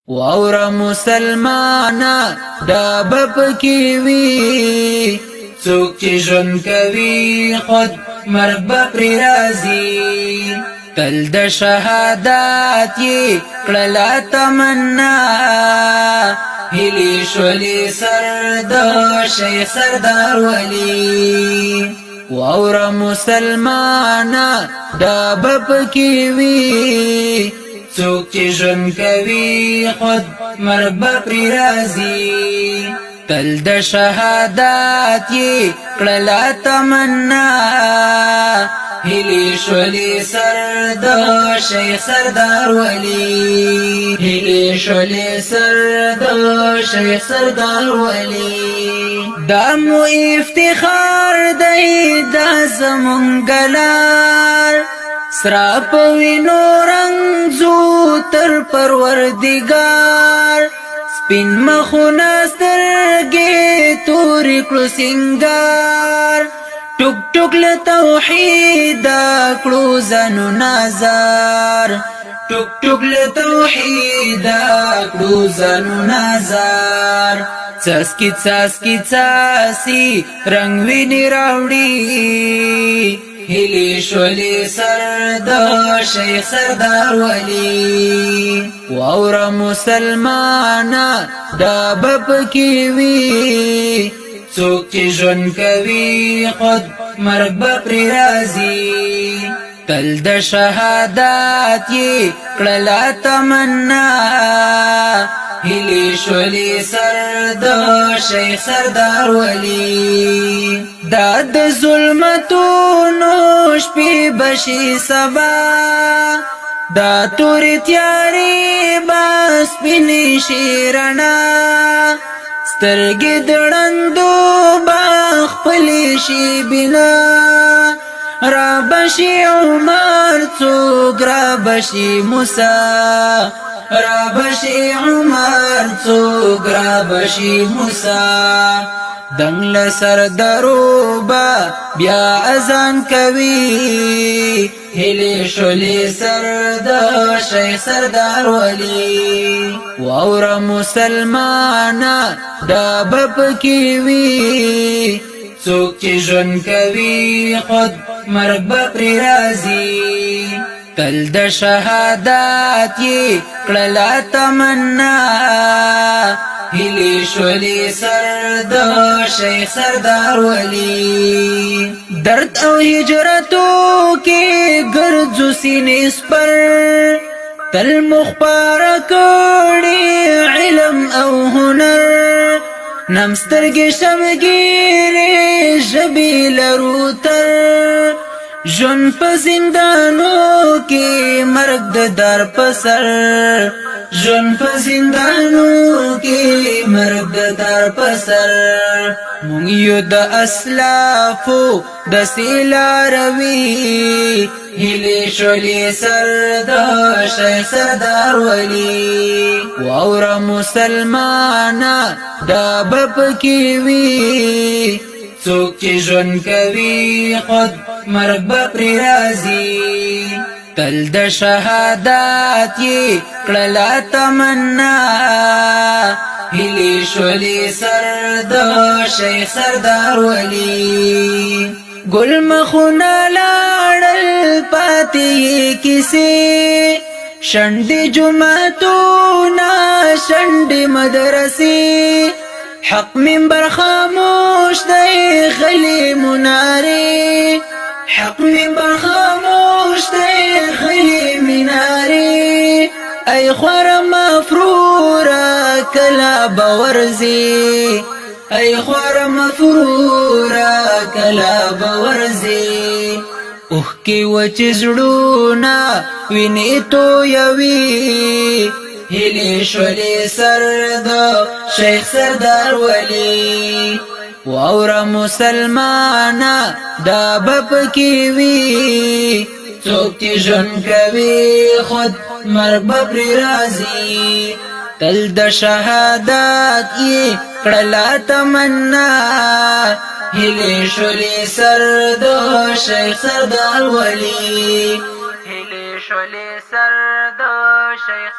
واور مسلمانا دا بپکی وی څوک چې ژوند کوي خود مرګ به پرې راځي تل د شهادت یې کړله تمنا هیلې شولې سر د شیخ سردار ولی واور مسلمانا دا بپکی وی څوک چې ژوند کوي خود مرګ به پرې راځي تل د شهادت یې کړله تمنا هیلې شولې سر د شیخ سردار ولی هیلې شولې سر د شیخ سردار ولی دا مو افتخار دی دا زمونږ لار سرا په وینو رنګ زو تر پروردګار سپین مخونه سترګې تورې کړو سینګار ټوک ټوک له توحید کړو ځانو نظر ټوک ټوک له توحید کړو ځانو نظر څاڅکي څاڅکي څاڅي رنګ ویني راوړي هیلې شولې سر د شیخ سردار ولی واور مسلمانا دا بپکی وی څوک چې ژوند کوي خود مرګ به پرې راځي تل د شهادت یې کړله تمنا هیلې شولې سر د شیخ سردار ولی دا د ظلمتونو شپې بشي سبا دا تورې تیارې به سپینې شي رڼا سترګې د ړندو به خپلې شي بنا را بشي عمر څوک را بشي موسی را بشي عمر څوک را بشي موسی دنګ سر دروبا بیا اذان کوي هیلې شولې سر د شیخ سردار ولی واور مسلمانا دا بپکی وی څوک چې ژوند کوي خود مرګ به پرې راځي تل د شهادت یې کړله تمنا هیلې شولې سر د شیخ سردار ولی درد او هجرتو کې ګرځو سینې سپر تل مخبار کړي علم او هنر نم سترګې شمګیرې ژبې لرو تر ژوند په زندانو کې مرګ د در په سر ژوند په زندانو کې مرګ د در په سر مونږ یو د اسلافو د سیلاروي هیلې شولې سر د شیخ سردار ولی واور مسلمانا دا بپکی وی څوک چې ژوند کوي خود مرګ به پرې راځي تل د شهادت یې کړله تمنا هیلې شولې سر د شیخ سردار ولی ګل مخونه لاړل پاتې کیسې شنډې جوماتونه شنډې مدرسې حق منبر خاموش دی غلی منارې حق منبر خاموش دی غلی منارې ای خور مفرورا کلا باورزی ای خور مفرورا کلا باورزی اوخ کی وچ زړونه ویني تو یوي هیلې شولې سر د شیخ سردار ولی واور مسلمانا دا بپکی وی څوک چې ژوند کوي خود مرګ به پرې راځي تل د شهادت یې کړله تمنا هیلې شولې سر د شیخ سردار ولی هیلې شولې سر د شیخ